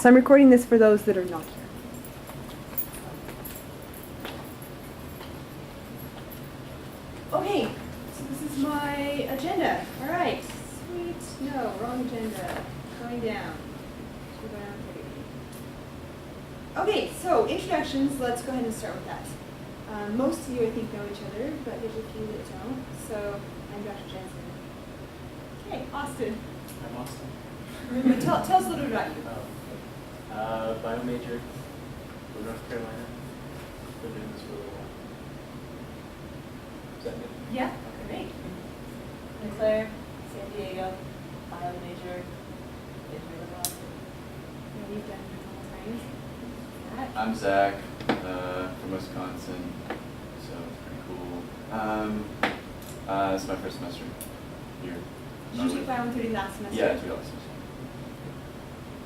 So I'm recording this for those that are not here. Okay, so this is my agenda. All right, sweet. No, wrong agenda. Going down. Okay, so introductions. Let's go ahead and start with that. Most of you, I think, know each other, but there's a few that don't. So I'm Dr. Jensen. Okay, Austin. I'm Austin. Tell us a little bit about you. Bio major from North Carolina. Been doing this for a little while. Is that good? Yeah. Great. I'm Claire, San Diego, bio major, Israel Boston. Yeah, we've done it a couple times. Matt? I'm Zach from Wisconsin, so pretty cool. It's my first semester here. Did you take bio through last semester? Yeah, it's last semester.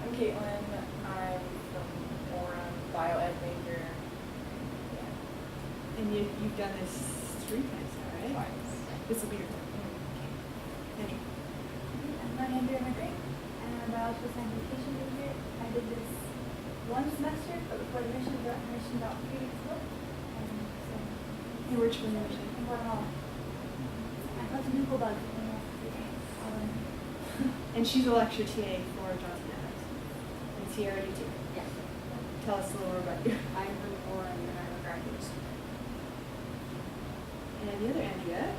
I'm Caitlin, I'm from Orem, bio ed major. Yeah. And you've done this 3 times now, right? Twice. This will be your third. Okay. I'm Andrea McGray, and I'm a biological scientification major. I did this one semester, but before the mission, got permission about 3 weeks ago. And so, And which one was it? in Guatemala. I caught some new cool bugs in the last 3 days. And she's a lecture TA for Johnson Adams. And Sierra, you too. Yes. Tell us a little more about you. I'm from Orem, and I'm a graduate student. And the other Andrea.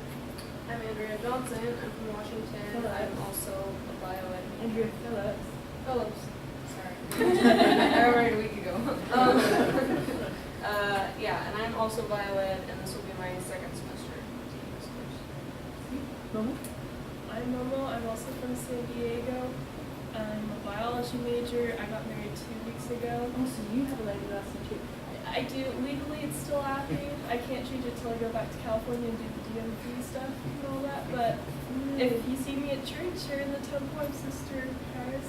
I'm Andrea Johnson. I'm from Washington. Hello. I'm also a bioed. Andrea Phillips. Phillips. Sorry. I remembered a week ago. Yeah, and I'm also bioed, and this will be my second semester taking this course. Momo? I'm Momo. I'm also from San Diego. I'm a biology major. I got married 2 weeks ago. Oh, so you have a lady lesson too. I do. Legally, it's still active. I can't change it till I go back to California and do the DMV stuff and all that. But if you see me at church or in the temple, I'm Sister Paris.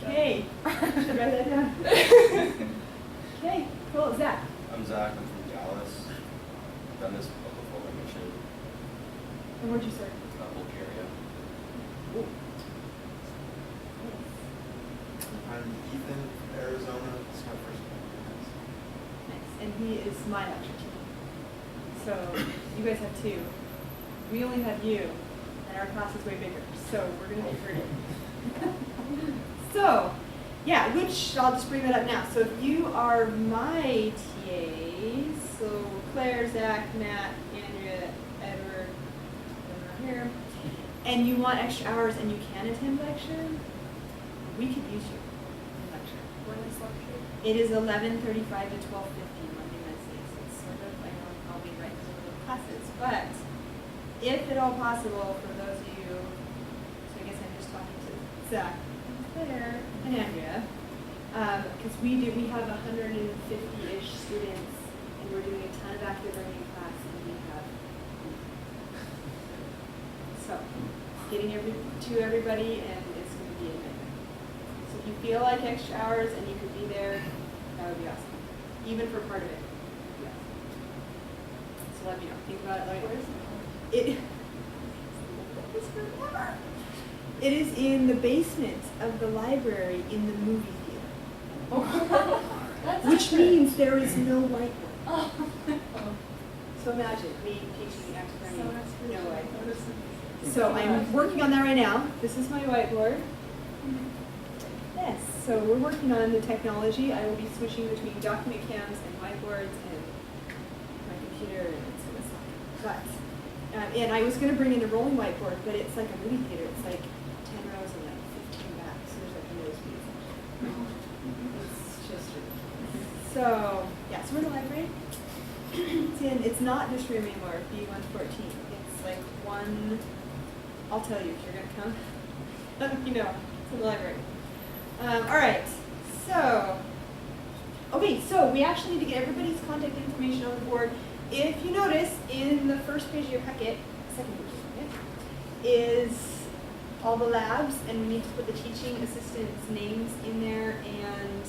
Okay. Should write that down. Okay, cool. Zach. I'm Zach, I'm from Dallas. I've done this before my mission, And where'd you start? Bulgaria. Ooh. I'm Ethan, Arizona. It's my first time. Nice. And he is my lecture team. So you guys have 2. We only have you, and our class is way bigger. So we're going to be hurting. So, yeah, which I'll just bring that up now. So if you are my TAs, so Claire, Zach, Matt, Andrea, Edward, around here, and you want extra hours and you can attend lecture, we could use you in lecture. When is lecture? It is 11:35 to 12:50 Monday, Wednesdays. It's sort of, I know, I'll be right through the classes, but if at all possible, for those of you, so I guess I'm just talking to Zach, Claire, and Andrea, because we have 150-ish students, and we're doing a ton of active learning class, and we have so getting to everybody, and it's going to be a nightmare. So if you feel like extra hours and you could be there, that would be awesome. Even for part of it. Would be awesome. So let me know. Think about it. Where is it? It's forever. It is in the basement of the library in the movie theater. Which means there is no whiteboard. Oh. So imagine me teaching active learning. No whiteboard. So I'm working on that right now. This is my whiteboard. Yes, so we're working on the technology. I will be switching between document cams and whiteboards and my computer and some of stuff. But, and I was going to bring in a rolling whiteboard, but it's like a movie theater. It's like 10 rows and like 15 back, so there's like no space. It's just ridiculous. So, yeah, so we're in the library. It's not this room anymore, B114. It's like one, I'll tell you if you're going to come. You know, it's in the library. All right, so, okay, so we actually need to get everybody's contact information on the board. If you notice, in the first page of your packet, second page of your packet, is all the labs, and we need to put the teaching assistants' names in there and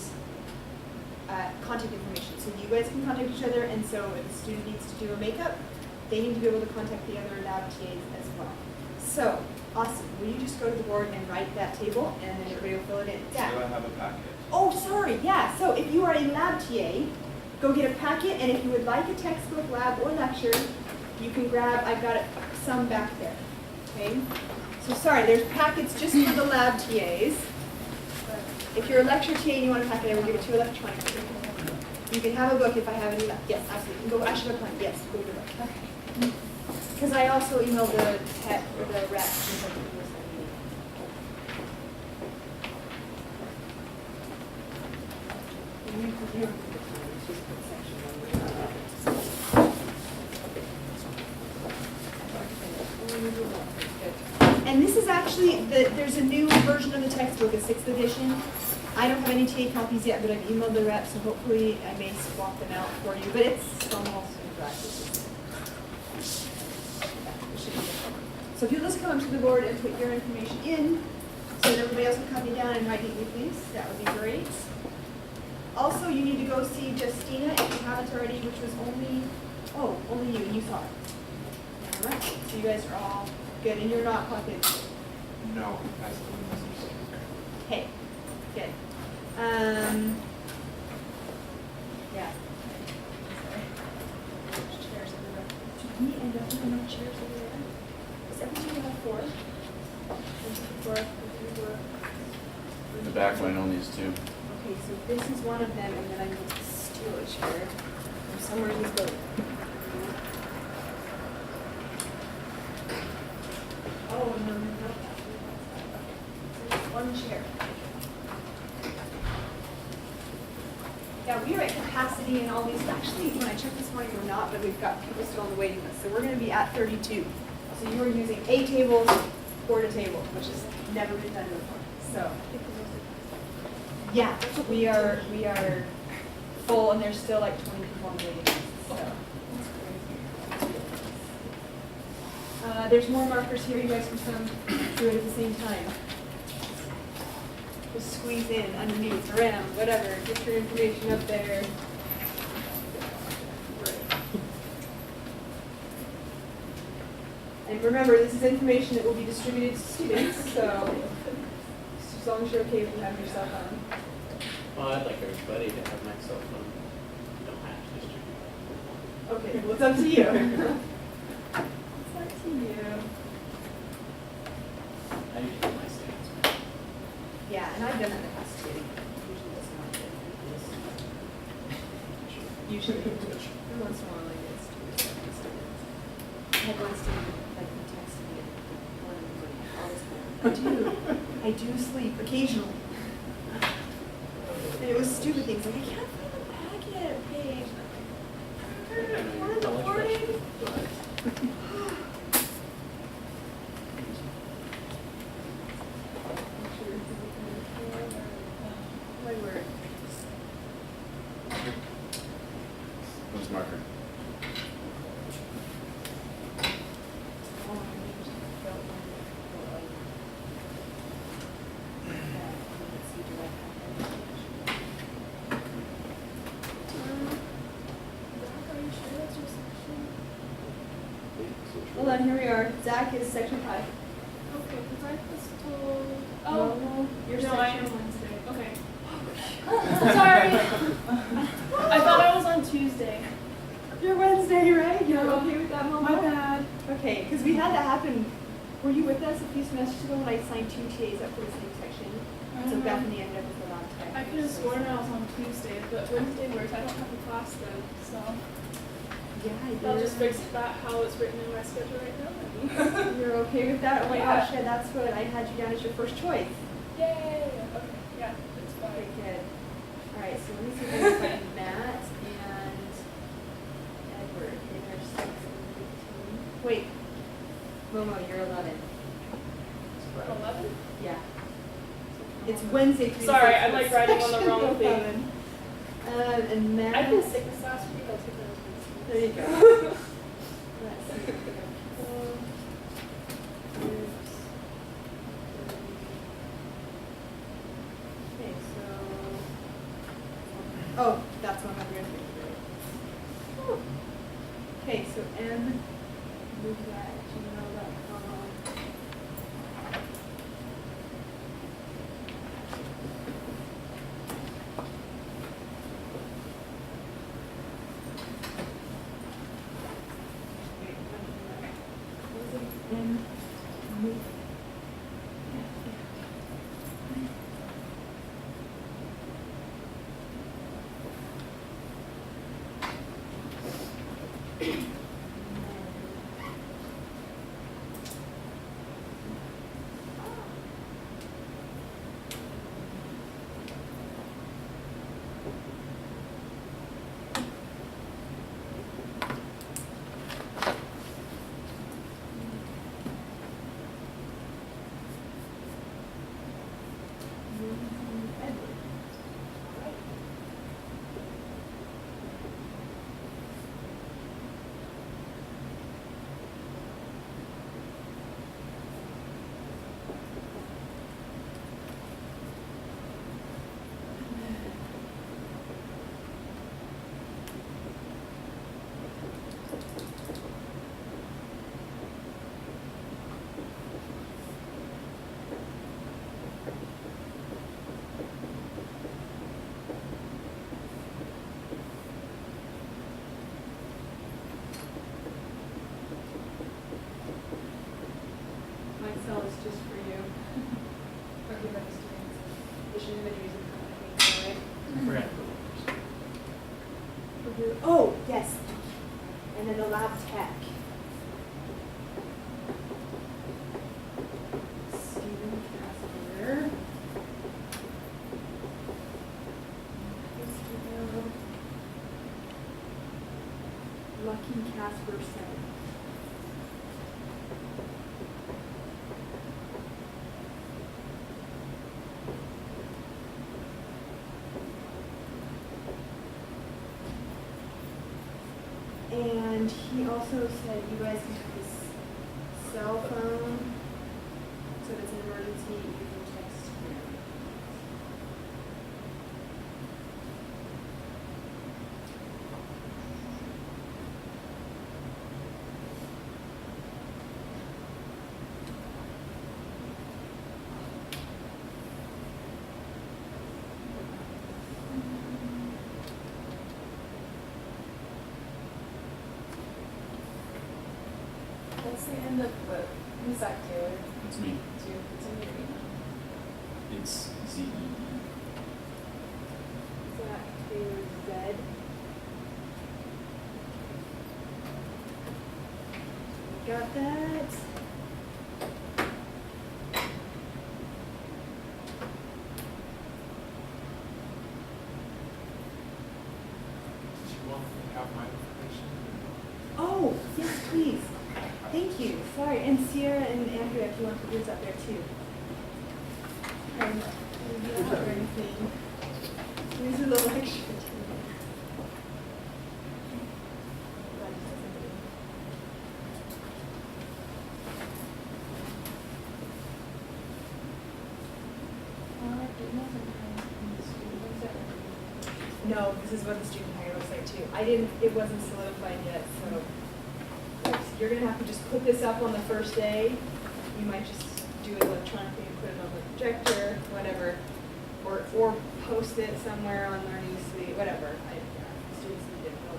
contact information. So you guys can contact each other, and so if a student needs to do a makeup, they need to be able to contact the other lab TAs as well. So, awesome. Will you just go to the board and write that table, and then everybody will fill it in? Do Zach. I have a packet? Oh, sorry, yeah. So if you are a lab TA, go get a packet, and if you would like a textbook, lab, or lecture, you can grab, I've got some back there, okay? So sorry, there's packets just for the lab TAs. If you're a lecture TA and you want a packet, I will give it to you electronically. You can have a book if I have any left. Yes, absolutely. You can go, I should have planned. Yes, go to the book. Okay. Because I also emailed the tech or the rep. And this is actually, there's a new version of the textbook, a 6th edition. I don't have any TA copies yet, but I've emailed the rep, so hopefully I may swap them out for you. But it's almost in practice. So if you'll just come up to the board and put your information in, so that everybody else can copy down and write neatly, please, that would be great. Also, you need to go see Justina if you haven't already, which was only you, and you saw it. All right, so you guys are all good, and you're not clocked. No, I still missing. Okay, good. Yeah. Chairs everywhere. Do we end up with enough chairs over there? Is everything about 4? 4, 4. The back one only is 2. Okay, so this is one of them, and then I need to steal a chair from somewhere in this building. Oh, no. Okay, so there's one chair. Yeah, we are at capacity in all these. Actually, when I checked this morning, we're not, but we've got people still on the waiting list. So we're going to be at 32. So you are using 8 tables, 4 to table, which has never been done before. So. Yeah, we are full, and there's still like 20 people on the waiting list. So. There's more markers here. You guys can come do it at the same time. Just squeeze in, underneath, around, whatever. Get your information up there. And remember, this is information that will be distributed to students, so as long as you're okay with having your cell phone. Well, I'd like everybody to have my cell phone. You don't have to distribute. Okay, well, it's up to you. It's up to you. I usually do my stance. Yeah, and I've done that in the past too. Usually that's not good. Usually. Every once in a while I get I had one student like texted me at 1 in the morning all this time. I do sleep occasionally. And it was stupid things like, I can't find the packet page. We're in the morning. My word. Who's marker? Hold on, here we are. Zach is section 5. Okay, because I was told. No, you're no, I section am 1. Wednesday. Okay. Sorry. I thought I was on Tuesday. You're Wednesday, right? You're okay with that, Mama? My bad. Okay, because we had that happen. Were you with us a few semesters ago when I signed 2 TAs up for the same section? So Bethany ended up with the last time. I could have sworn I was on Tuesday, but Wednesday works. I don't have a class then, so Yeah, I'll just fix that how it's written in my schedule right now. You're okay with that? Oh my Yeah. gosh, yeah, that's good. I had you down as your first choice. Yay! Okay, yeah, it's Okay, fine. good. All right, so let me see if I can find Matt and Edward in their 6 and 15. Wait, Momo, you're 11. 11? Yeah. It's Wednesday. 3 to Sorry, 6, I'm like writing on the section wrong thing. 11. And Matt. I've been sick this last week. I'll take that. There you go. Let's see. Okay, so. Oh, that's one I'm going to do. Okay, so M. Gmail.com. forgot to put one. Oh, yes. And then the lab tech. Stephen Casper. Lucky Casper said. And he also said you guys can have this cell phone, so if it's an emergency, you can text him. What's the end of the, who's that Taylor? It's me. It's you, it's in your email. It's ZEE. Zach Taylor Z. Got that? Did you want to have my information? Oh, yes, please. Thank you. Sorry. And Sierra and Andrea, if you want to use up there too. And not or anything. These are the lecture. No, this is what the student hire looks like too. It wasn't solidified yet, so you're gonna have to just put this up on the first day. You might just do it electronically and put it on the projector, whatever, or post it somewhere on Learning Suite, whatever. Students need to know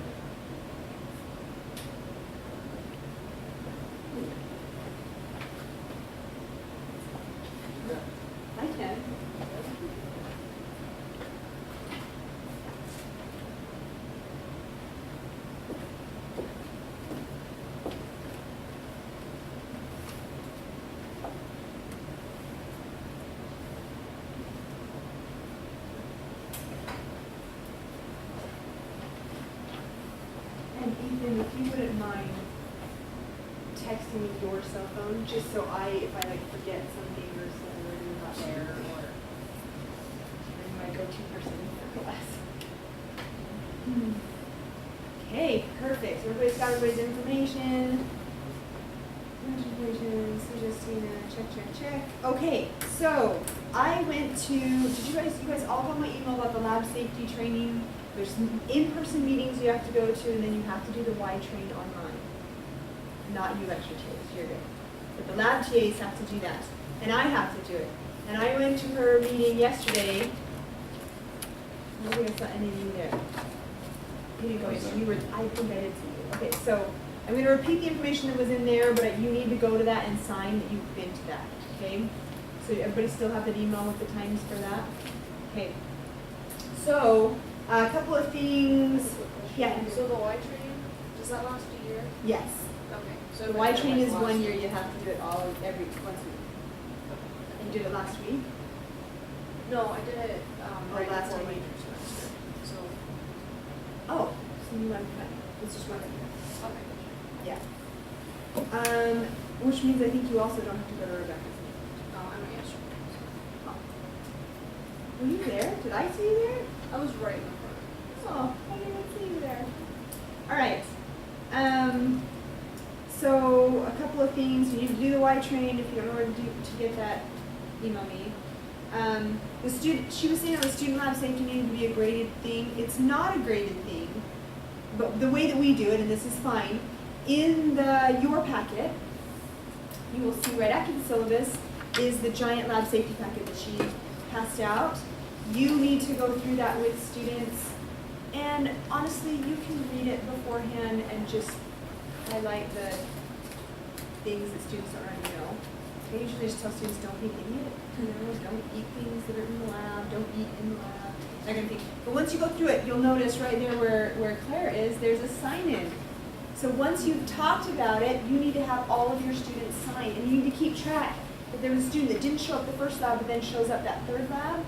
it. I can. And Ethan, if you wouldn't mind texting me your cell phone, just so if I like forget something or something or you're not there, or I'm my go-to person for class. Okay, perfect. So everybody's got everybody's information. Suggesting check. Okay, so I went to, you guys all got my email about the lab safety training? There's in-person meetings you have to go to, and then you have to do the Y train online. Not you lecture TAs, you're good. But the lab TAs have to do that, and I have to do it. And I went to her meeting yesterday. I don't think I saw any of you there. You didn't go, so you were, I think I did see you. Okay, so I'm going to repeat the information that was in there, but you need to go to that and sign that you've been to that, okay? So everybody still have that email with the times for that? Okay. So, a couple of things. Yeah. So the Y training, does that last a year? Yes. Okay. So The if I Y did it, train like, is last 1 year. You have to do it once a week. You did it last week? No, I did it right last before time. major semester. So, Oh, so you went, it's just 1 year. okay. Yeah. Which means I think you also don't have to go to Rebecca's meeting. I went yesterday. Oh. Were you there? Did I see you there? I was right in the front. Oh, I didn't even see you there. All right. So a couple of things. You need to do the Y train. If you don't know where to get that, email me. She was saying that the student lab safety needed to be a graded thing. It's not a graded thing, but the way that we do it, and this is fine, in your packet, you will see right after the syllabus is the giant lab safety packet that she passed out. You need to go through that with students, and honestly, you can read it beforehand and just highlight the things that students don't already know. I usually just tell students, don't be an idiot. Don't eat things that are in the lab, don't eat in the lab. They're gonna think. But once you go through it, you'll notice right there where Claire is, there's a sign-in. So once you've talked about it, you need to have all of your students sign, and you need to keep track. If there was a student that didn't show up the first lab, but then shows up that third lab,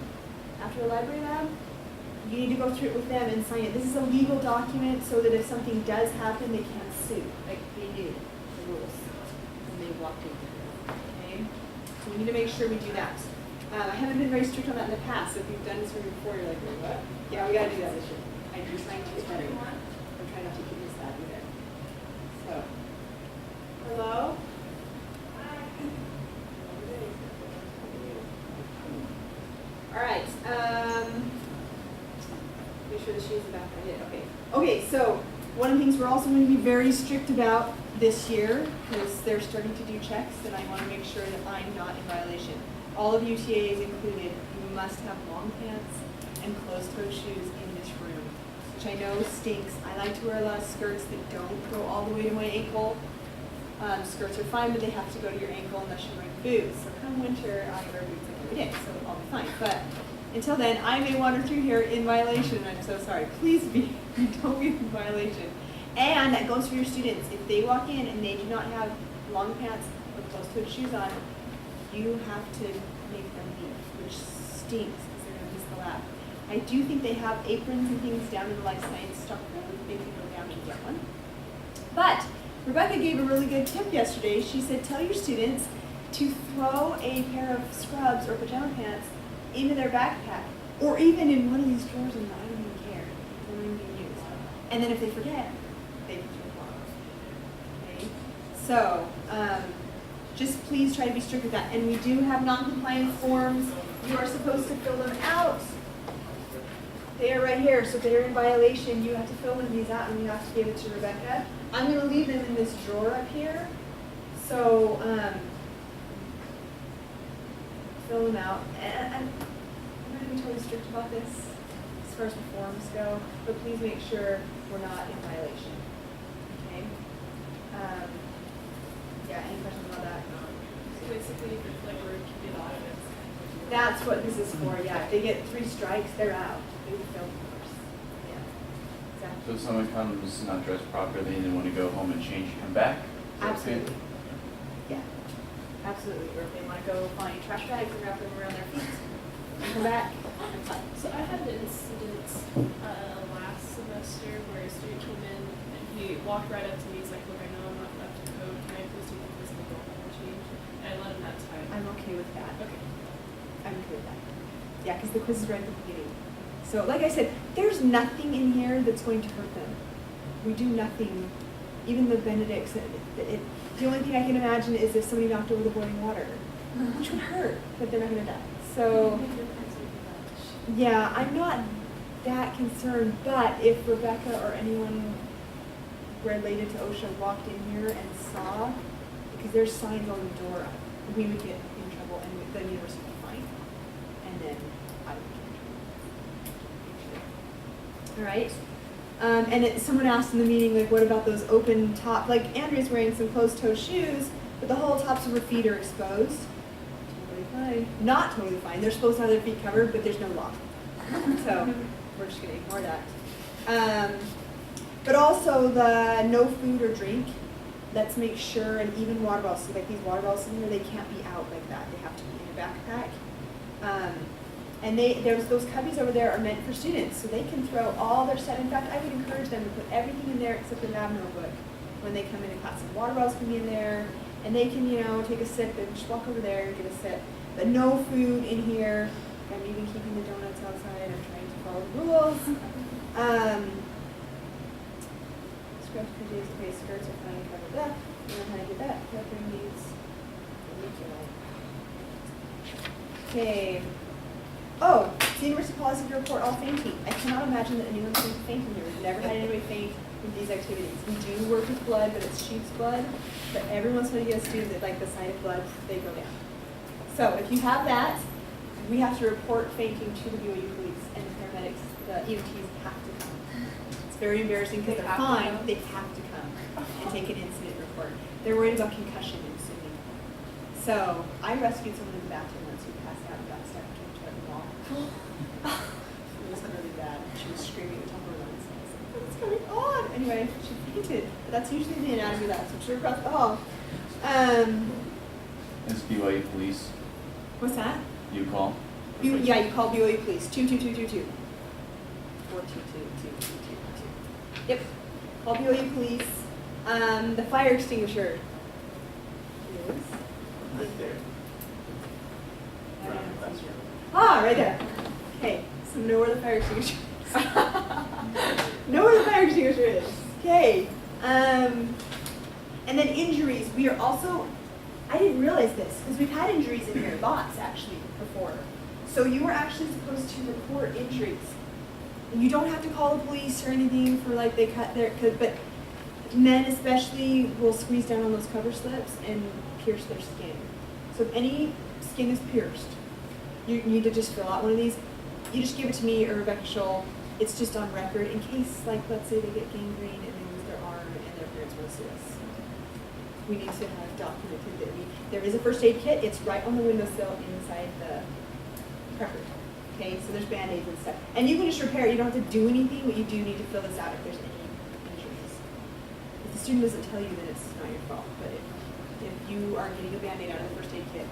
after the library lab, you need to go through it with them and sign it. This is a legal document so that if something does happen, they can't sue. Like they knew the rules when they walked in. Okay? So we need to make sure we do that. I haven't been very strict on that in the past, so if you've done this for me before, you're like, wait, what? Yeah, we gotta do that this year. I do sign to better. I'm trying not to keep this bad either. So, hello? All right. Make sure the shoes are back. I did. Okay. Okay. So one of the things we're also going to be very strict about this year, because they're starting to do checks, and I want to make sure that I'm not in violation. All of UTAs included, you must have long pants and closed-toed shoes in this room, which I know stinks. I like to wear a lot of skirts that don't go all the way to my ankle. Skirts are fine, but they have to go to your ankle unless you're wearing boots. So come winter, I wear boots like every day, so I'll be fine. But until then, I may wander through here in violation, and I'm so sorry. Please don't be in violation. And that goes for your students. If they walk in and they do not have long pants or closed-toed shoes on, you have to make them leave, which stinks because they're going to miss the lab. I do think they have aprons and things down in the life science stock room. They can go down and get one. But Rebecca gave a really good tip yesterday. She said, tell your students to throw a pair of scrubs or pajama pants into their backpack, or even in one of these drawers, and I don't even care. They're not even being used. And then if they forget, they can throw them off. Okay? So, just please try to be strict with that. And we do have non-compliance forms. You are supposed to fill them out. They are right here. So if they're in violation, you have to fill these out, and you have to give it to Rebecca. I'm going to leave them in this drawer up here. So fill them out. And I'm going to be totally strict about this as far as the forms go. But please make sure we're not in violation. Okay? Yeah, any questions about that? So basically, if like we're keeping audits. That's what this is for, yeah. If they get 3 strikes, they're out. They will fail the course. Yeah, exactly. So if someone comes not dressed properly and they want to go home and change, come back? Is that okay? Absolutely. Yeah, absolutely. Or if they want to go find trash bags and wrap them around their feet and come back, that's fine. So I had an incident last semester where a student came in and he walked right up to me. He's like, look, I know I'm not up to code. Can I please take this and go home and change? And I let him that time. I'm okay with that. Okay. I'm okay with that. Yeah, because the quiz is right at the beginning. So, like I said, there's nothing in here that's going to hurt them. We do nothing. Even the Benedicts, the only thing I can imagine is if somebody knocked over the boiling water, which would hurt, but they're not going to die. So, yeah, I'm not that concerned, but if Rebecca or anyone related to OSHA walked in here and saw, because there's signs on the door, we would get in trouble and the university would be fined. And then I would get in trouble. All right. Someone asked in the meeting, like, what about those open top, like Andrea's wearing some closed-toe shoes, but the whole tops of her feet are exposed. Totally fine. Not totally fine. They're supposed to have their feet covered, but there's no law. So we're just going to ignore that. But also the no food or drink. Let's make sure, and even water bottles, so like these water bottles in here, they can't be out like that. They have to be in your backpack. And there's those cubbies over there are meant for students, so they can throw all their stuff. In fact, I would encourage them to put everything in there except the lab notebook when they come into class. And water bottles can be in there, and they can, take a sip and just walk over there and get a sip. But no food in here. I'm even keeping the donuts outside. I'm trying to follow the rules. Scrubs, PJs, okay, skirts are fine, cover that. You know how to get that. Covering these. Okay. Oh, the university policy to report all fainting. I cannot imagine that anyone's going to faint in here. We've never had anybody faint with these activities. We do work with blood, but it's sheep's blood. But every once in a while you get a student that, like the sight of blood, they go down. So if you have that, we have to report fainting to the BYU police, and the paramedics, the EMTs have to come. It's very embarrassing because they're fine. They have to come and take an incident report. They're worried about concussion in swimming. So I rescued someone in the bathroom once who passed out and got stuck into the toilet wall. It was what's going on? Anyway, she fainted. But that's usually the anatomy lab, so we're across the hall. Is BYU police, What's that? you call? Yeah, you call BYU police. 22222. 4222222. Yep. Call BYU police. The fire extinguisher is Right there. Right in the classroom. Ah, right there. Okay, so know where the fire extinguisher is. Know where the fire extinguisher is. Okay. And then injuries. We are also, I didn't realize this, because we've had injuries in here, lots actually, before. So you are actually supposed to report injuries. And you don't have to call the police or anything for like they cut their, but men especially will squeeze down on those cover slips and pierce their skin. So if any skin is pierced, you need to just fill out one of these. You just give it to me or Rebecca Scholl. It's just on record in case, like, let's say they get gangrene and they lose their arm and their parents want to sue us. We need to have documented that there is a first aid kit. It's right on the windowsill inside the prepper. Okay, so there's Band-Aids and stuff. And you can just repair. You don't have to do anything, but you do need to fill this out if there's any injuries. If the student doesn't tell you, then it's not your fault. But if you are getting a Band-Aid out of the first aid kit,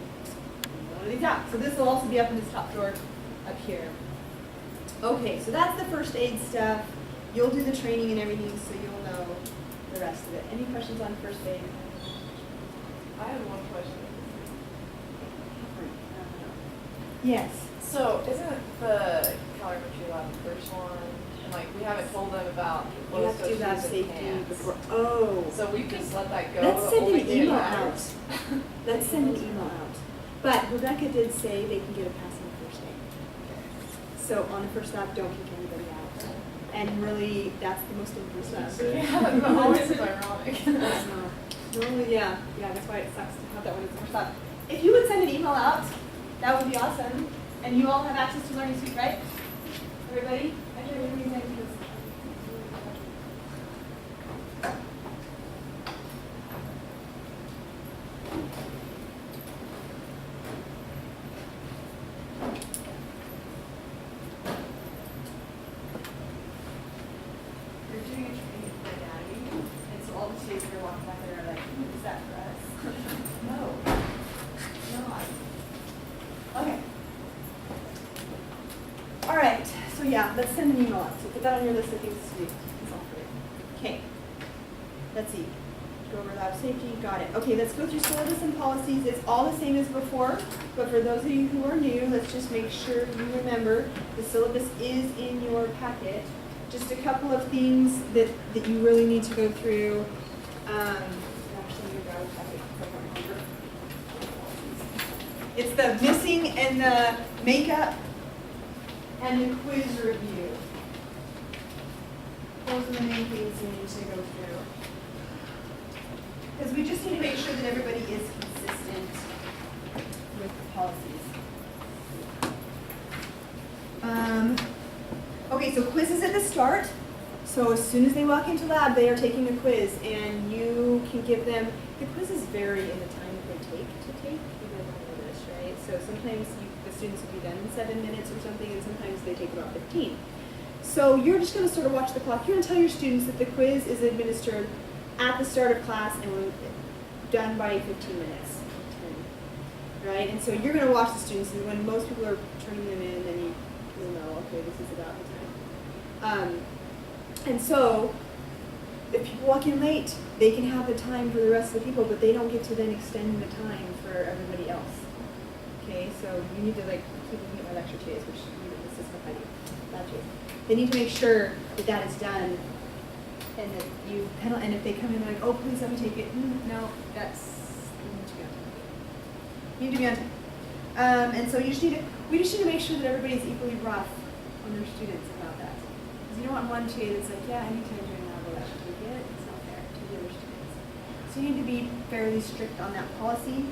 one of these out. So this will also be up in this top drawer up here. Okay, so that's the first aid stuff. You'll do the training and everything, so you'll know the rest of it. Any questions on first aid? I have one question. Yes. So isn't the calorimetry lab the first one? And like we haven't told them about You have to do that shoes and safety pants. before. Oh. So we just let that go. Let's the send only an thing that email matters. out. Let's send an email out. But Rebecca did say they can get a pass on the first aid. So on the first lap, don't kick anybody out. And really, that's the most important stuff. Yeah, but always is ironic. Normally, yeah, that's why it sucks to have that one as the first lap. If you would send an email out, that would be awesome. And you all have access to Learning Suite, right? Everybody? I can't remember these names. You're doing a training for anatomy, and so all the students are walking back there are like, "What is that for us?" No, not. Okay. All right, so yeah, let's send an email out. So put that on your list of things to do. That's all for it. Okay. Let's see. Go over lab safety. Got it. Okay, let's go through syllabus and policies. It's all the same as before, but for those of you who are new, let's just make sure you remember the syllabus is in your packet. Just a couple of things that you really need to go through. Actually, your guys' packet, I don't remember. It's the missing and the makeup and the quiz review. Those are the main things you need to go through. Because we just need to make sure that everybody is consistent with the policies. Okay, so quiz is at the start. So as soon as they walk into lab, they are taking a quiz, and you can give them, the quizzes vary in the time that they take to take. You guys all know this, right? So sometimes the students will be done in 7 minutes or something, and sometimes they take about 15. So you're just going to sort of watch the clock. You're going to tell your students that the quiz is administered at the start of class and we're done by 15 minutes. Right? And so you're going to watch the students, and when most people are turning them in, then you'll know, okay, this is about the time. And so if people walk in late, they can have the time for the rest of the people, but they don't get to then extend the time for everybody else. Okay, so you need to like keep looking at my lecture TAs, which this is my lab TAs. They need to make sure that that is done, and that you penalize. And if they come in like, oh, please let me take it. No, that's you need to be on time. You need to be on time. And so we just need to make sure that everybody's equally rough on their students about that. Because you don't want one TA that's like, yeah, anytime during lab will actually take it. It's not fair to the other students. So you need to be fairly strict on that policy.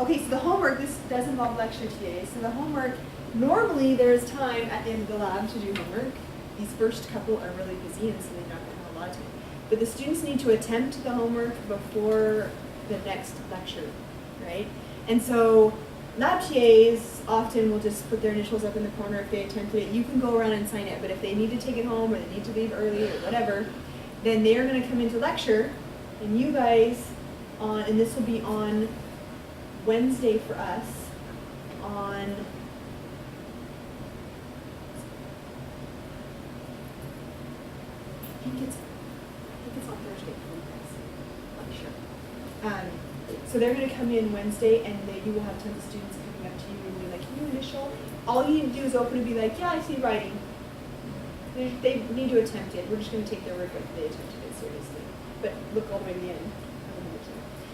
Okay, so the homework, this does involve lecture TAs. So the homework, normally there is time at the end of the lab to do homework. These first couple are really busy, and so they're not going to have a lot of time. But the students need to attempt the homework before the next lecture, right? And so lab TAs often will just put their initials up in the corner if they attempted it. You can go around and sign it, but if they need to take it home or they need to leave early or whatever, then they're going to come into lecture, and you guys and this will be on Wednesday for us, on I think it's on Thursday for you guys. Not sure. So they're going to come in Wednesday, and you will have tons of students coming up to you and be like, "Can you initial?" All you need to do is open and be like, "Yeah, I see writing." They need to attempt it. We're just going to take their word for it if they attempted it seriously. But look all the way to the end.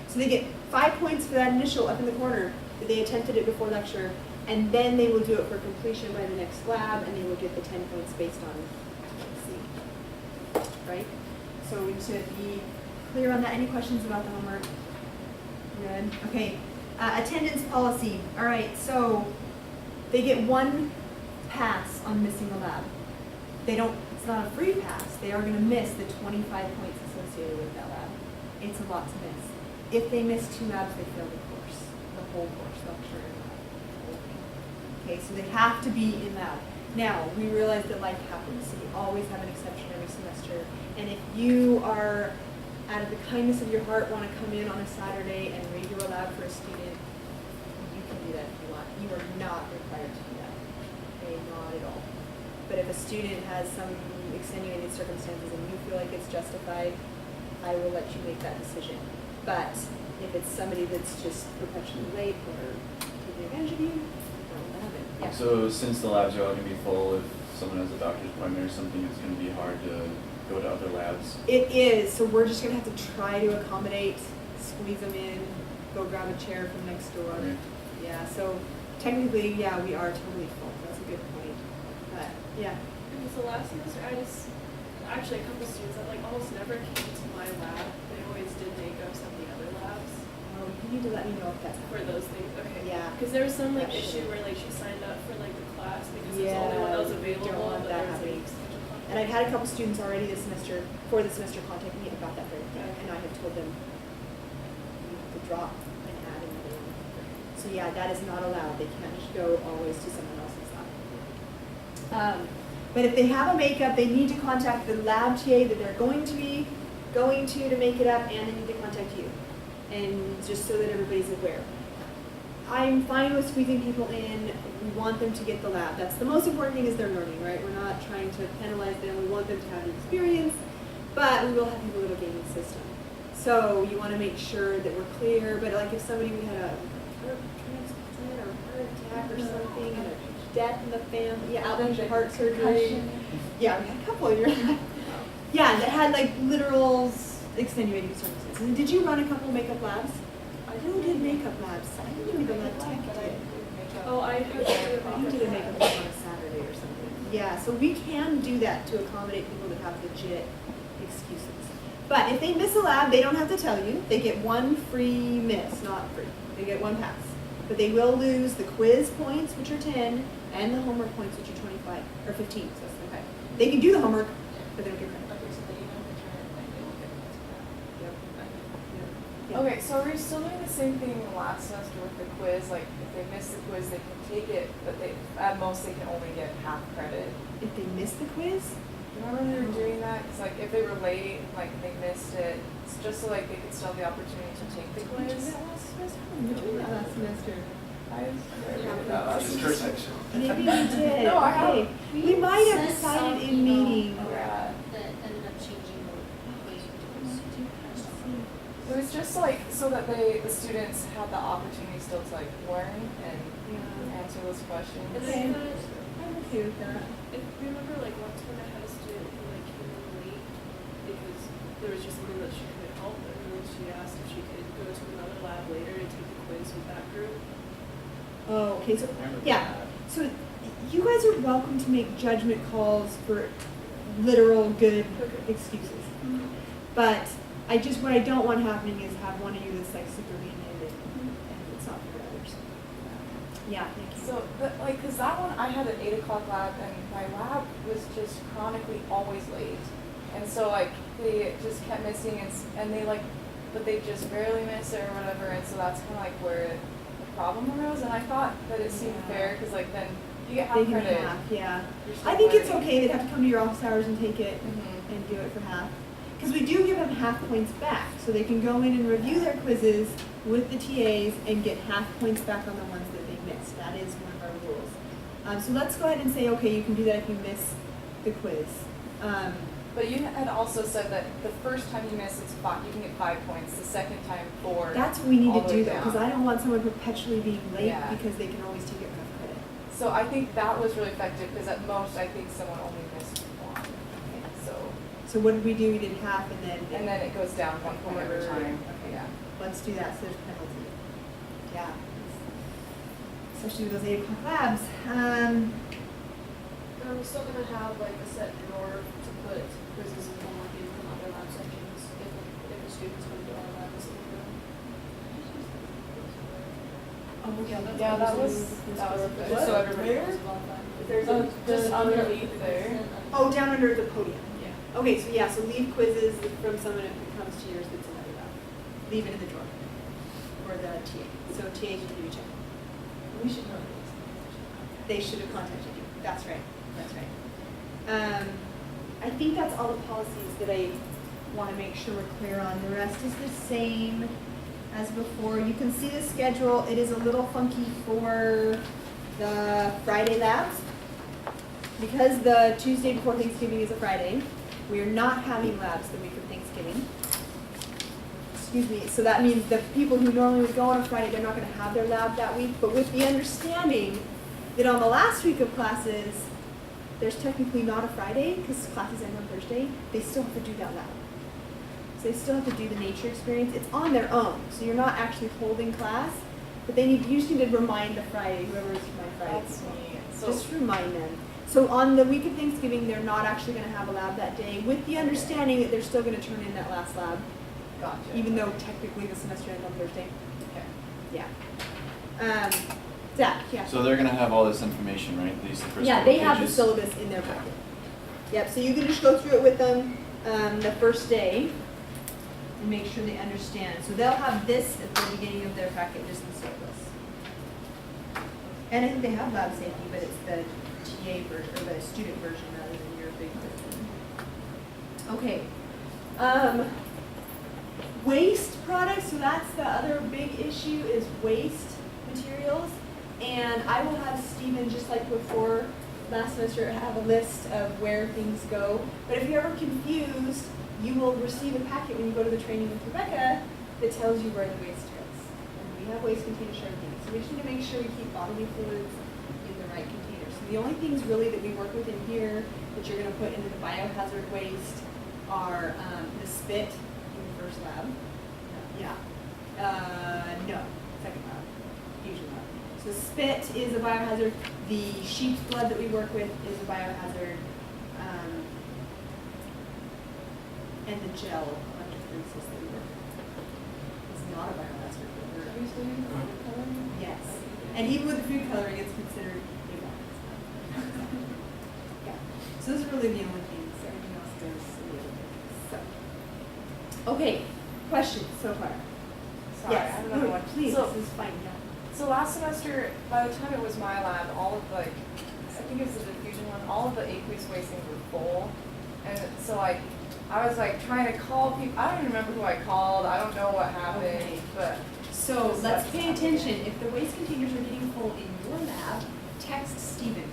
So they get 5 points for that initial up in the corner that they attempted it before lecture, and then they will do it for completion by the next lab, and they will get the 10 points based on C. Right? So we should be clear on that. Any questions about the homework? Good. Okay. Attendance policy. All right. So they get 1 pass on missing a lab. They don't. It's not a free pass. They are going to miss the 25 points associated with that lab. It's a lot to miss. If they miss 2 labs, they fail the course, the whole course, lecture and lab. Okay. So they have to be in lab. Now we realize that life happens, so we always have an exception every semester. And if you are, out of the kindness of your heart, want to come in on a Saturday and read your lab for a student, you can do that if you want. You are not required to do that. Okay, not at all. But if a student has some extenuating circumstances and you feel like it's justified, I will let you make that decision. But if it's somebody that's just perpetually late or taking advantage of you, don't have it. Yeah. So since the labs are all going to be full, if someone has a doctor's appointment or something, it's going to be hard to go to other labs. It is, so we're just going to have to try to accommodate, squeeze them in, go grab a chair from next door. Okay. Yeah, so technically, yeah, we are totally full. That's a good point. But, yeah. So last semester, actually a couple students that like almost never came to my lab. They always did makeups at the other labs Oh, you need to let me know if that's for those things. Okay. Yeah. Because there was some like That should- issue where like she signed up for like the class because it's the Yeah, only one that was we available. don't want but that there was, happening. like, schedule conflict. And I've had a couple students already this semester, for the semester, contact me about that very thing, and I have told them to drop and add another one. So yeah, that is not allowed. They can't just go always to someone else's lab. But if they have a makeup, they need to contact the lab TA that they're going to be going to make it up, and they need to contact you, and just so that everybody's aware. I'm fine with squeezing people in. We want them to get the lab. That's the most important thing, is they're learning, right? We're not trying to penalize them. We want them to have the experience, but we will have people with a gaming system. So you want to make sure that we're clear. But like if somebody, we had a heart transplant or heart attack or something, and a death in the family, yeah, outpatient heart surgery. Yeah, we had a couple in your life. Yeah, that had like literal extenuating circumstances. And did you run a couple makeup labs? Who did makeup labs? I didn't even the lab tech did. Oh, I had to do You did a makeup lab on a Saturday or something. Yeah, so we can do that to accommodate people that have legit excuses. But if they miss a lab, they don't have to tell you. They get 1 free miss, not free. They get 1 pass. But they will lose the quiz points, which are 10, and the homework points, which are 25, or 15, so it's 25. They can do the homework, but they don't get credit. Yep. Yep. Okay, so are we still doing the same thing last semester with the quiz? Like, if they miss the quiz, they can take it, but they at most they can only get half credit. If they miss the quiz, Remember we were doing that? Because like if they were late, like they missed it, it's just so like they could still have the opportunity to take the we did quiz. that last semester. We did that last semester. I remember that last Sister semester. section. Maybe we did. No, I Okay. haven't. We might have sent decided some in email meeting. Yeah. that ended up changing the way we do it. It was just like so that the students had the opportunity still to like learn and Yeah. answer those questions. And Okay. then I'm okay with that. if you remember, like one time I had a student who like came in late because there was just something that she couldn't help, and then she asked if she could go to another lab later to take the quiz with that group. Oh, okay, so, I remember yeah, that. so you guys are welcome to make judgment calls for literal good excuses. But what I don't want happening is have one of you that's like super mean-handed, and it's not for others. Yeah, thank you. So, cause that one, I had an 8 o'clock lab, and my lab was just chronically always late. And so, like, they just kept missing, and they, like, but they just barely miss it or whatever, and so that's kind of, like, where problem arose, and I thought that it seemed Yeah. fair, because like then you get half They can credit. half, yeah. You're still I think it's learning. okay, they'd have to come to your office hours and take it Mhm. and do it for half. Because we do give them half points back, so they can go in and review their quizzes with the TAs and get half points back on the ones that they missed. That is one of our rules. So let's go ahead and say, okay, you can do that if you miss the quiz. But you had also said that the first time you miss, it's 5, you can get 5 points, the second time 4. That's what we need all to the do way though, because down. I don't want someone perpetually being late Yeah. because they can always take it half credit. So I think that was really effective, because at most, I think someone only missed 1. So, So what did we do? We did half and then it goes down 1 point every time. Okay. Yeah. Let's do that, so there's penalty. Yeah. Especially with those 8 o'clock labs. And we're still gonna have like a set drawer to put quizzes and homework in from other lab sections if a student's gonna do all lab in the same room. Yeah, that was good. Just so everybody Where? knows about that. There's Just underneath there. Oh, down under the podium. Yeah. Okay, so yeah, so leave quizzes from someone if it comes to yours that's another lab. Leave it in the drawer. Or the TA. So TA should give you a check. We should know this. They should have contacted you. That's right. That's right. I think that's all the policies that I want to make sure we're clear on. The rest is the same as before. You can see the schedule. It is a little funky for the Friday labs. Because the Tuesday before Thanksgiving is a Friday, we are not having labs the week of Thanksgiving. Excuse me. So that means the people who normally would go on a Friday, they're not going to have their lab that week. But with the understanding that on the last week of classes, there's technically not a Friday because classes end on Thursday, they still have to do that lab. So they still have to do the nature experience. It's on their own. So you're not actually holding class, but you just need to remind the Friday, whoever is my Friday. That's people. neat. So, Just remind them. So on the week of Thanksgiving, they're not actually going to have a lab that day with the understanding that they're still going to turn in that last lab, gotcha. even though technically the semester ends on Thursday. Okay. Yeah. Zach, yeah. So they're gonna have all this information, right? These the first Yeah, couple they have the pages? syllabus in their packet. Yep, so you can just go through it with them the first day and make sure they understand. So they'll have this at the beginning of their packet, just the syllabus. And I think they have lab safety, but it's the TA version, or the student version rather than your big version. Okay. Waste products, so that's the other big issue is waste materials. And I will have Stephen, just like before last semester, have a list of where things go. But if you're ever confused, you will receive a packet when you go to the training with Rebecca that tells you where the waste goes. And we have waste containers for everything. So we just need to make sure we keep bodily fluids in the right containers. So the only things really that we work with in here that you're going to put into the biohazard waste are the spit in the first lab. Yeah. No, second lab. Fusion lab. So spit is a biohazard. The sheep's blood that we work with is a biohazard. And the gel electrophoresis that we work with is not a biohazard. But Are we still using food coloring? yes. And even with the food coloring, it's considered a biohazard. Yeah. So those are really the only things. Everything else goes in the other things. So. Okay. Questions so far? Sorry, Yes. I have another No, one. Please, So, this is fine. Yeah. so last semester, by the time it was my lab, all of like, I think it was the diffusion one, all of the aqueous waste things were full. And so like, I was like trying to call people, I don't even remember who I called, I don't know what happened, Okay. but. So Just let's like pay something. attention. If the waste containers are getting full in your lab, text Stephen.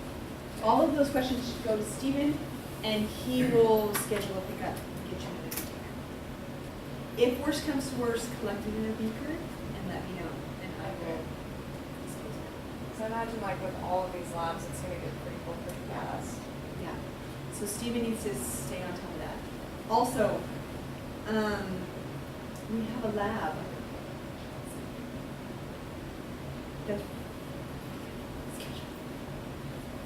All of those questions should go to Stephen, and he will schedule a pickup and get you in a container. If worst comes to worst, collect it in a beaker and let me know, and I will dispose of it. So I imagine like with all of these labs, it's gonna get pretty full pretty fast. Yeah. So Stephen needs to stay on top of that. Also, we have a lab.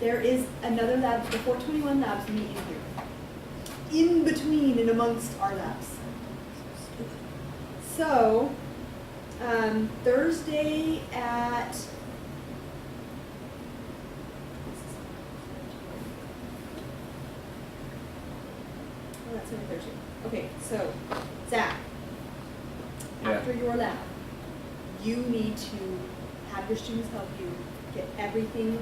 There is another lab, the 421 labs meet in here. In between and amongst our labs. So, Thursday at oh, that's only Thursday. Okay, so Zach, Yeah. after your lab, you need to have your students help you get everything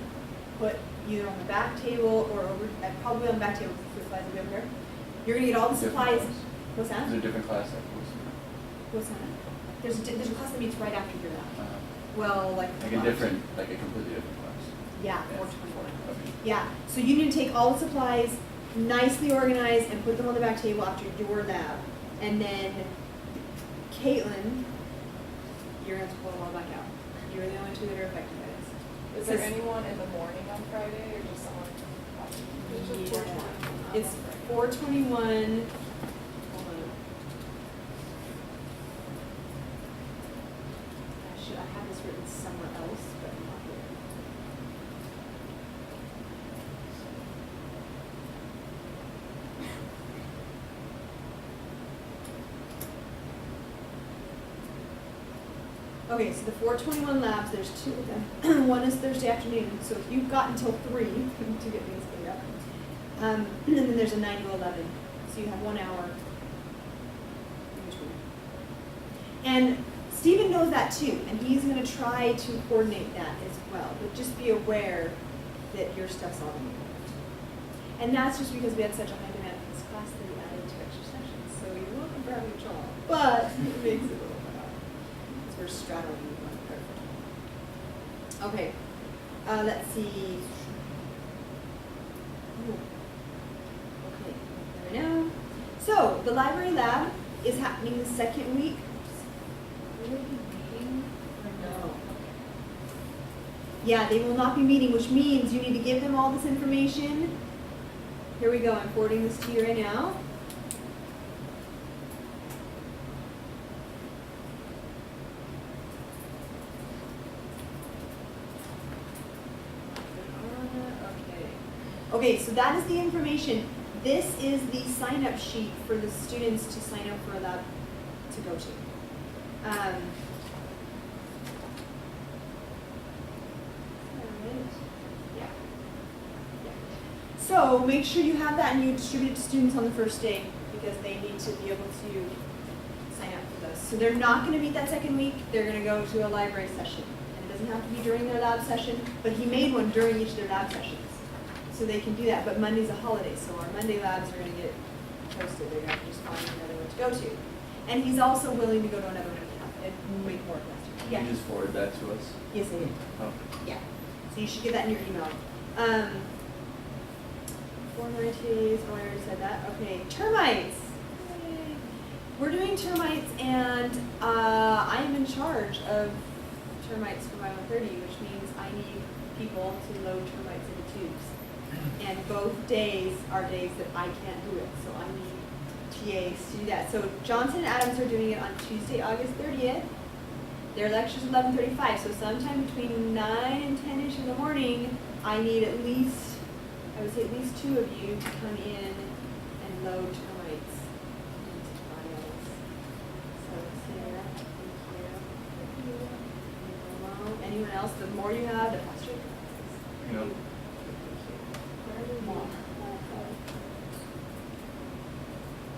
put either on the back table or over, probably on the back table, because the supplies will be over here. You're gonna get all the supplies. What's that? Is there a different class that goes? What's that? There's a class that meets right after your lab. Uh, Well, like. like a different, like a completely different class. Yeah, Yeah. 421. Okay. Yeah, so you need to take all the supplies, nicely organized, and put them on the back table after your lab. And then Caitlin, you're gonna have to pull them all back out. You're the only two that are affected by this. Is there Says- anyone in the morning on Friday or just someone? It's just Yeah. 4:20. It's 421. Hold on. I have this written somewhere else, but not here. Okay, so the 421 labs, there's two of them. One is Thursday afternoon, so if you've got until 3 to get things cleaned up. And then there's a 9 to 11, so you have 1 hour in between. And Stephen knows that too, and he's gonna try to coordinate that as well, but just be aware that your stuff's all in there. And that's just because we had such a high demand for this class that we added 2 extra sessions, so you're welcome for having a job, but it makes it a little bit hard, because we're straddling one perfect. Okay, let's see. Ooh. Okay, there we know. So, the library lab is happening the second week. Will they be meeting or no? Yeah, they will not be meeting, which means you need to give them all this information. Here we go, I'm forwarding this to you right now. Okay, so that is the information. This is the sign-up sheet for the students to sign up for a lab to go to. Yeah. So make sure you have that and you distribute it to students on the first day because they need to be able to sign up for this. So they're not going to meet that second week. They're going to go to a library session. And it doesn't have to be during their lab session, but he made one during each of their lab sessions. So they can do that, but Monday's a holiday, so our Monday labs are going to get posted. They're going to have to just find another one to go to. And he's also willing to go to another one and wait more classes. Can you just forward that to us? Yes, I did. Oh. Yeah. So you should get that in your email. 4 days. Oh, I already said that. Okay. Termites. Yay. We're doing termites, and I am in charge of termites for my 130, which means I need people to load termites into tubes. And both days are days that I can't do it, so I need TAs to do that. So Johnson and Adams are doing it on Tuesday, August 30th. Their lecture's 11:35, so sometime between 9 and 10-ish in the morning, I need at least, I would say at least 2 of you to come in and load termites into files. So Sarah, thank you. Anyone else? The more you have, the faster it goes. No.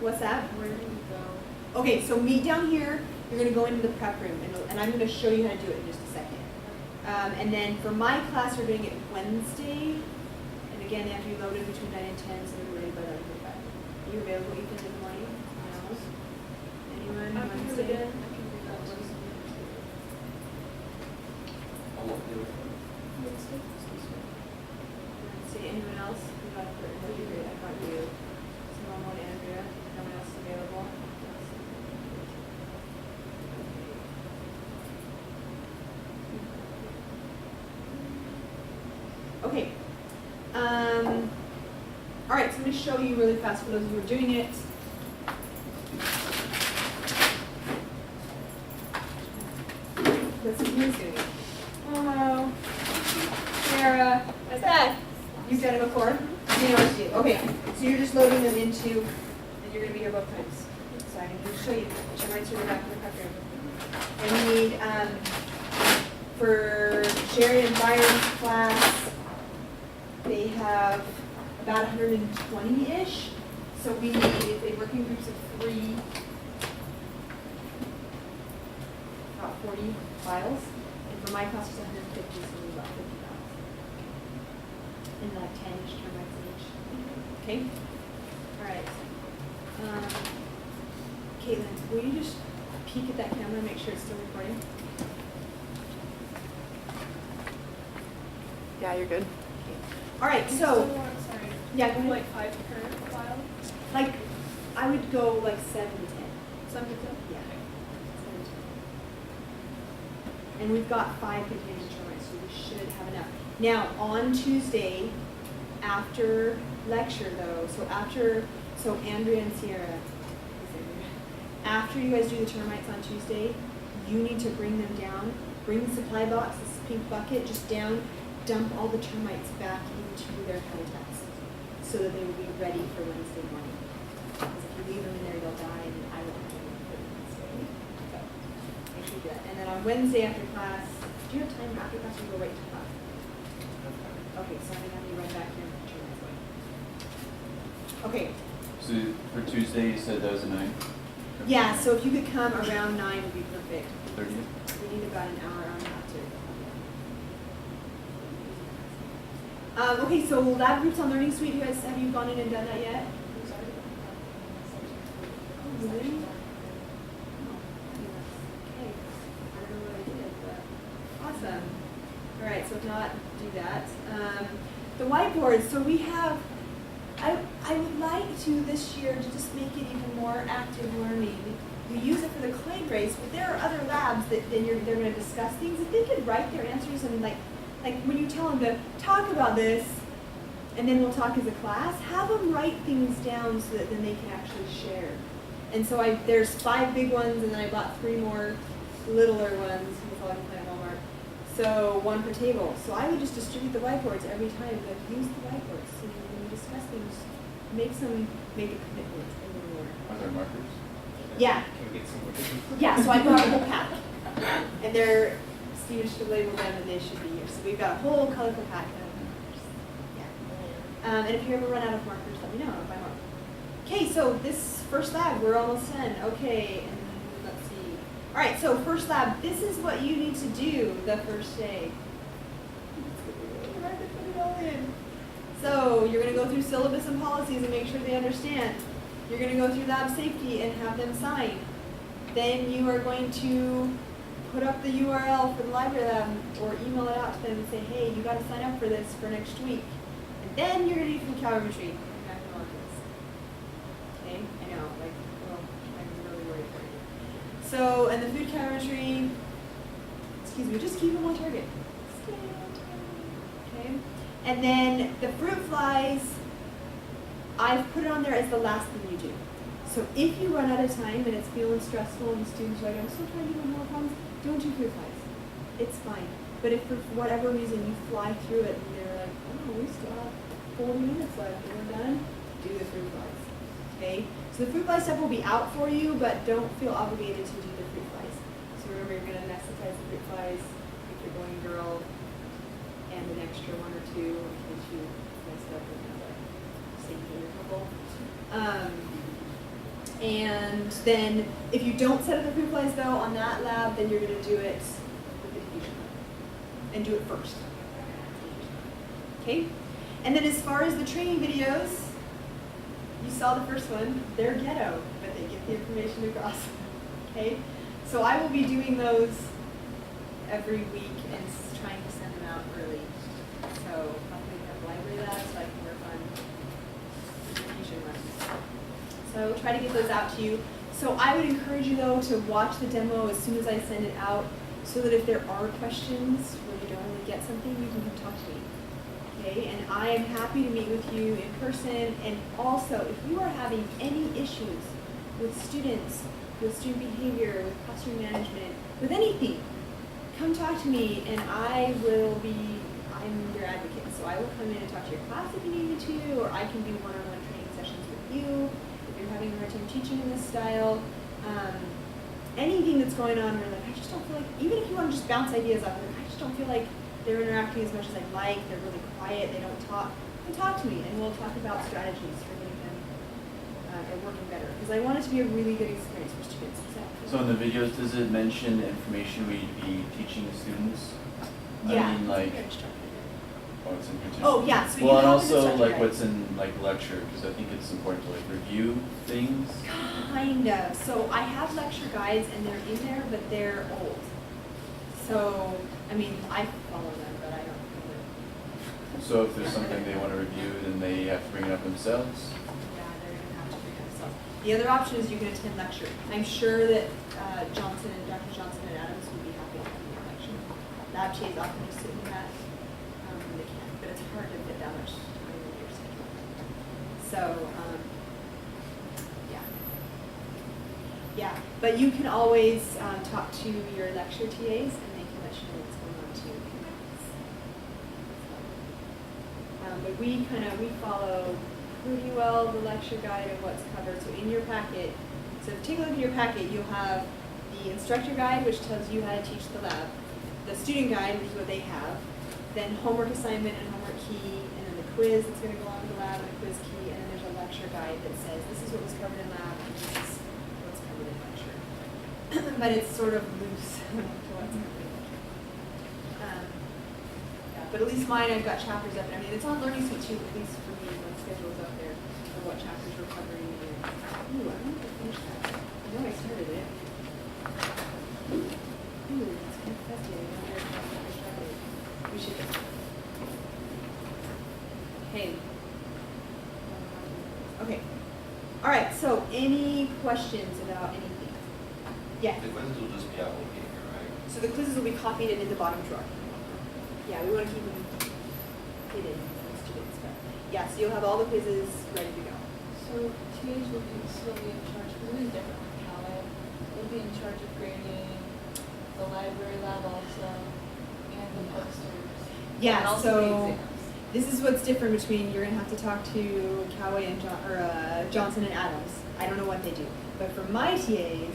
What's that? Where do we go? Okay, so meet down here. You're going to go into the prep room, and I'm going to show you how to do it in just a second. And then for my class, we're doing it Wednesday. And again, they have to be loaded between 9 and 10, so they're ready by 11:45. Are you available, Ethan, in the morning? No? Anyone? I can do it Wednesday? again. I can do that one. I'll look through it. Wednesday. Anyone else? You got it. That'd be great. I got you. Simone and Andrea. No one else available? Okay. All right, so I'm going to show you really fast for those who are doing it. Let's see who's doing it. Hello. Sarah. What's that? You've done it before? You know what to do. Okay, so you're just loading them into, and you're going to be here both times. So I'm going to show you. Which reminds you of the back of the prep room. And we need, for Sherry and Byron's class, they have about 120-ish. So we need, if they work in groups of 3, about 40 files. And for my cost is 150, so we about 50,000. And like 10-ish termites each. Okay? All right. Caitlin, will you just peek at that camera and make sure it's still recording? Yeah, you're good. All right, You so, still want, sorry, yeah, go ahead. like 5 per file? Like, I would go like 7 to 10. 7 to 10? Yeah. 7 to 10. And we've got 5 containers of termites, so we should have enough. Now, on Tuesday, after lecture though, so Andrea and Sierra, after you guys do the termites on Tuesday, you need to bring them down, bring the supply box, this pink bucket, just down, dump all the termites back into their habitats so that they will be ready for Wednesday morning. Because if you leave them in there, they'll die and I won't have them for Wednesday. So make sure you do that. And then on Wednesday after class, do you have time after class or go right to class? Okay, so I'm gonna have you run back here and put your away. Okay, So for Tuesday, you said that was a 9? yeah, so if you could come around 9 would be perfect. 30th? We need about an hour on that too. Okay, so lab groups on Learning Suite, you guys, have you gone in and done that yet? Oh, really? Oh, okay. I don't know what I did, but awesome. All right, so if not, do that. The whiteboard, so we have, I would like to this year to just make it even more active learning. We use it for the clay race, but there are other labs that then they're going to discuss things. If they could write their answers and like when you tell them to talk about this, and then we'll talk as a class, have them write things down so that then they can actually share. And so there's 5 big ones, and then I bought 3 more littler ones. That's all I can play at Walmart. So 1 per table. So I would just distribute the whiteboards every time, but use the whiteboards. So when you discuss things, make a commitment in the order. Are there markers? Yeah. Can we get some more? Yeah, so I got a whole pack. And Steven should label them and they should be here. So we've got a whole colorful pack of markers. Yeah. And if you ever run out of markers, let me know. I'll buy more. Okay, so this first lab, we're almost done. Okay, and let's see. All right, so first lab, this is what you need to do the first day. It's hard to put it all in. So you're going to go through syllabus and policies and make sure they understand. You're going to go through lab safety and have them sign. Then you are going to put up the URL for the library lab or email it out to them and say, hey, you got to sign up for this for next week. And then you're going to do food calorimetry. Okay, I know, like, well, I'm really worried for you. So, and the food calorimetry, excuse me, just keep them on target. Stay on target. Okay, and then the fruit flies, I've put it on there as the last thing you do. So if you run out of time and it's feeling stressful and the students are like, I'm still trying to do more problems, don't do fruit flies. It's fine. But if for whatever reason you fly through it and they're like, oh, we still have 40 minutes left and we're done, do the fruit flies. Okay? So the fruit fly stuff will be out for you, but don't feel obligated to do the fruit flies. So remember, you're going to anesthetize the fruit flies if you're going girl, and an extra 1 or 2 in case you messed up with another safety interval. And then if you don't set up the fruit flies though on that lab, then you're going to do it with the diffusion lab. And do it first. Okay? And then as far as the training videos, you saw the first one, they're ghetto, but they get the information across. Okay? So I will be doing those every week and trying to send them out early. So hopefully we have library labs so I can work on diffusion runs. So try to get those out to you. So I would encourage you though to watch the demo as soon as I send it out so that if there are questions where you don't really get something, you can come talk to me. Okay, and I am happy to meet with you in person. And also, if you are having any issues with students, with student behavior, with classroom management, with anything, come talk to me and I'm your advocate. So I will come in and talk to your class if you need me to, or I can do one-on-one training sessions with you if you're having a hard time teaching in this style. Anything that's going on where like, I just don't feel like, even if you want to just bounce ideas off of them, I just don't feel like they're interacting as much as I'd like, they're really quiet, they don't talk, then talk to me and we'll talk about strategies for getting them and working better. Because I want it to be a really good experience for students. So in the videos, does it mention the information we'd be teaching the students? Yeah. I mean, like, Good instructor. oh, it's in here too. Oh, yeah, so you well, and have an also instructor like guide. what's in like lecture, because I think it's important to like review things. Kind of. So I have lecture guides and they're in there, but they're old. So, I mean, I follow them, but I don't really. So if there's something they want to review, then they have to bring it up themselves. Yeah, they're going to have to bring it themselves. The other option is you can attend lecture. I'm sure that Dr. Johnson and Adams would be happy to have you lecture. Lab TAs often just sit in that when they can, but it's hard to fit that much time in your schedule. So, yeah. Yeah, but you can always talk to your lecture TAs and they can let you know what's going on too. But we follow pretty well the lecture guide of what's covered. So in your packet, so take a look at your packet, you'll have the instructor guide, which tells you how to teach the lab, the student guide, which is what they have, then homework assignment and homework key, and then the quiz that's going to go on with the lab and a quiz key, and then there's a lecture guide that says this is what was covered in lab and this is what's covered in lecture. But it's sort of loose to what's covered in lecture. Yeah, but at least mine, I've got chapters up, and I mean, it's on Learning Suite too, at least for me, when schedule's up there, for what chapters we're covering. Ooh, I need to finish that. I know I started it. Ooh, it's kind of fascinating. I wonder if I started it. We should. Hey. Okay. All right, so any questions about anything? Yeah. The quizzes will just be out in here, right? So the quizzes will be copied and in the bottom drawer. Yeah, we want to keep them hidden from students, but yeah, so you'll have all the quizzes ready to go. So TAs will still be in charge, because it is different with Cal. They'll be in charge of grading the library lab also, and the posters. Yeah, and also so the exams. this is what's different between, you're gonna have to talk to Callaway and Johnson and Adams. I don't know what they do, but for my TAs,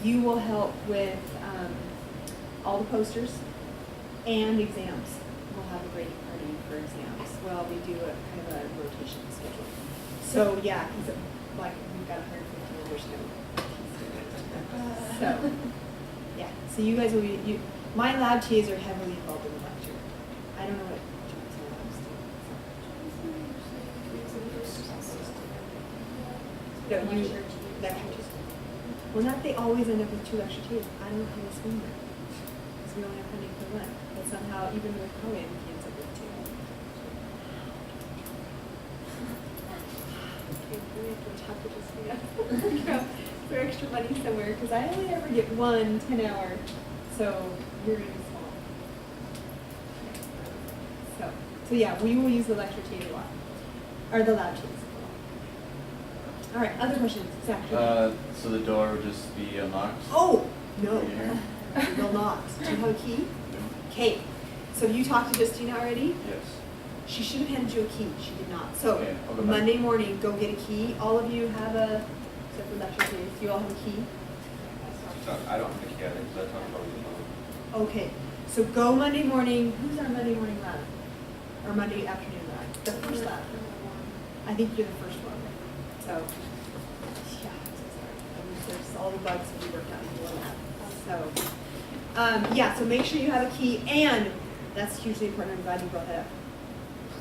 you will help with all the posters and exams. We'll have a grading party for exams. Well, we do a kind of a rotation schedule. So yeah, because like we've got 150 members now. So yeah, so you guys will be, my lab TAs are heavily involved in the lecture. I don't know what Johnson and Adams do. No, you, lecture TAs. Well, not they always end up with 2 lecture TAs. I don't know how they swing that. Because we only have funding for 1. But somehow, even with Cohen, he ends up with 2. Okay, we have to talk to this for extra money somewhere, because I only ever get 1 10-hour, so you're going to be small. So yeah, we will use the lecture TA a lot, or the lab TAs a lot. All right, other questions? Zach? So the door would just be unlocked? Oh, no. Right here? No locks. Do you have a key? Okay. So you talked to Justina already? Yes. She should have handed you a key. She did not. So Okay, I'll go back. Monday morning, go get a key. All of you have a, except for lecture TAs, you all have a key? So I don't think yet, because I talked about it. Okay. So go Monday morning. Who's our Monday morning lab? Or Monday afternoon lab? The first lab. I think you're the first one. So, yeah, I'm so sorry. There's all the bugs to be worked out in one lab. So, yeah, so make sure you have a key, and that's hugely important. I'm glad you brought that up.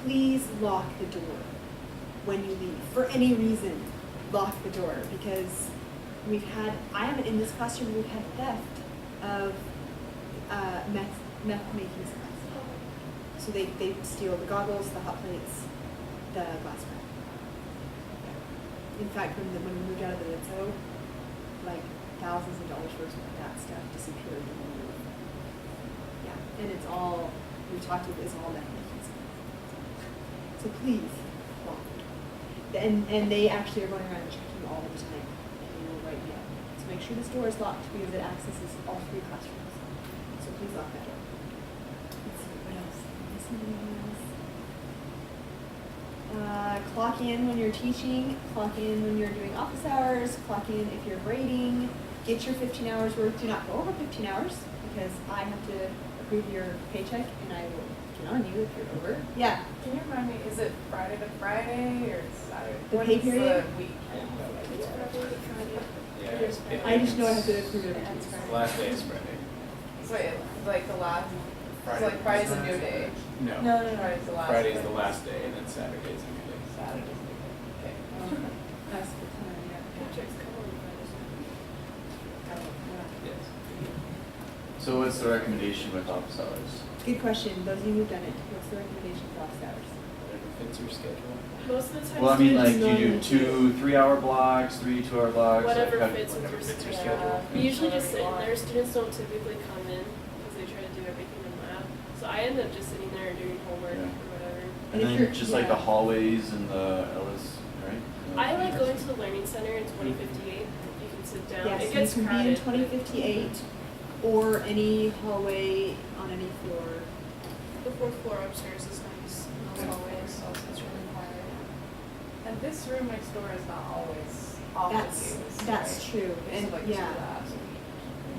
Please lock the door when you leave. For any reason, lock the door, because I haven't in this classroom, we've had theft of meth making supplies. So they steal the goggles, the hot plates, the glassware. In fact, when we moved out of the Rizzo, like thousands of dollars worth of that stuff disappeared in the move. Yeah, and it's all, we talked about, it's all that. So please, lock the door. And they actually are going around checking all the time, and they will write me up. So make sure this door is locked, because it accesses all 3 classrooms. So please lock that door. Let's see, what else? Am I missing anything else? Clock in when you're teaching, clock in when you're doing office hours, clock in if you're grading, get your 15 hours worth. Do not go over 15 hours, because I have to approve your paycheck, and I will get on you if you're over. Yeah. Can you remind me, is it Friday to Friday or Saturday? The When pay is period? the week? It's Friday to Friday. Yeah. I just know I have to approve it. The last day is Friday. So wait, like the last, so like Friday's a new day. No. Friday's the last. Friday's the last day, and then Saturday's a new day. Saturday's the new day. Okay. That's the time, yeah. Paychecks come on Fridays. Yes. So what's the recommendation with office hours? Good question. Those of you who've done it, what's the recommendation for office hours? Whatever fits your schedule. Most of the time, Well, I mean, students like, do you do normally 2 3-hour blocks, 3 2-hour blocks? whatever like, fits with Whatever your fits your schedule. schedule. We usually just sit in there. Students don't typically come in because they try to do everything in lab. So I end up just sitting there and doing homework Yeah. or whatever. And And if then you're- just like the yeah. hallways and the Ellis, right? I like going to the learning center in 2058. You can sit down. Yes, It you gets can crowded. be in but- 2058 or any hallway on any floor. The fourth floor upstairs is nice, no hallways, so it's really quiet. And this room next door is not always office use. That's right? true. We And used to, like, do yeah, that.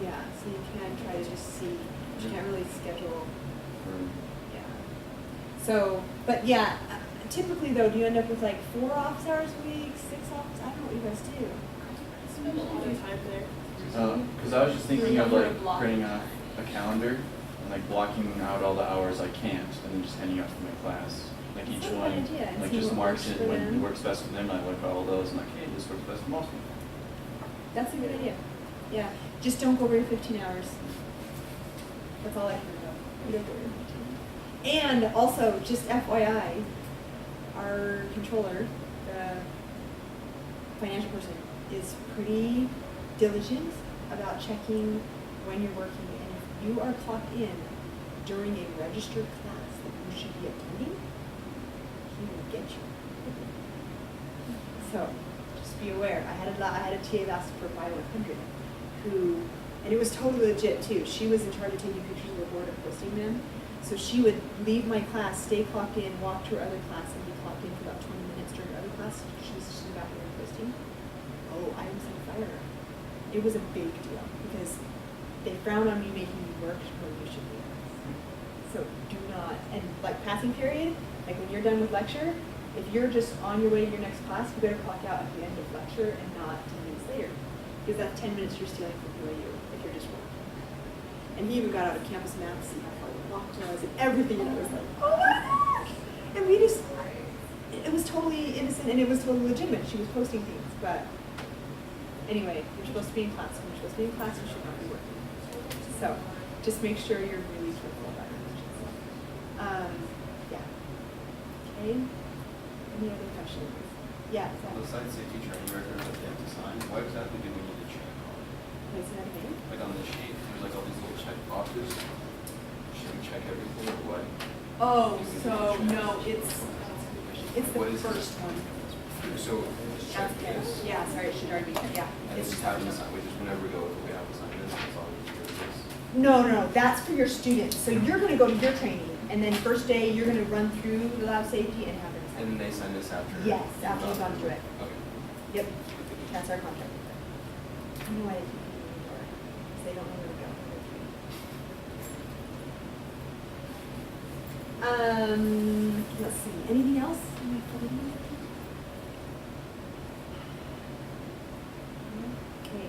yeah, so you can try to just see, you can't really schedule, yeah. So, but yeah, typically though, do you end up with like 4 office hours a week, 6 office, I don't know what you guys do. I spend a lot of time there. Because I was just thinking of Number like of blocks. printing a calendar and like blocking out all the hours I can't and then just handing out to my class. Like each That's a good one, idea, and like see just what marks works it for when it them. works best for them. I look at all those and like, hey, this works best for most people. That's a good idea. Yeah, just don't go over your 15 hours. That's all I can know. You don't go over your 15. And also, just FYI, our controller, the financial person, is pretty diligent about checking when you're working. And if you are clocked in during a registered class that you should be attending, he will get you. So, just be aware. I had a TA last for Bio 100 who, and it was totally legit too. She was in charge of taking pictures of the board and posting them. So she would leave my class, stay clocked in, walk to her other class, and be clocked in for about 20 minutes during her other class. She was just in the back there posting. Oh, I was on fire. It was a big deal because they frown on me making you work when you should be. So do not, and like passing period, like when you're done with lecture, if you're just on your way to your next class, you better clock out at the end of lecture and not 10 minutes later. Because that's 10 minutes you're stealing from BYU if you're just working. And he even got out a campus map to see how far the walk was and everything, and I was like, oh my gosh! And we just, it was totally innocent and it was totally legitimate. She was posting things, but anyway, you're supposed to be in class. When you're supposed to be in class, you should not be working. So just make sure you're really careful about it. Yeah. Okay. Any other questions? Yeah. The site safety training records that they have to sign, what exactly do we need to check on? Place that again. Like on the sheet, there's like all these little check boxes. Should we check everything or what? Oh, so no, it's What the is first one. So just check Okay. this. Yeah, sorry, it should already be, yeah. And It's just have them sign, we just whenever we go, we have to sign this, that's all we do is this. No, that's for your students. So you're gonna go to your training, and then first day, you're gonna run through the lab safety and have them sign. And then they sign this after? Yes, after you've gone through it. Okay. Yep, that's our contract with them. I know why they keep it anymore, because they don't know where to go. Let's see, anything else? Am I forgetting anything? Okay.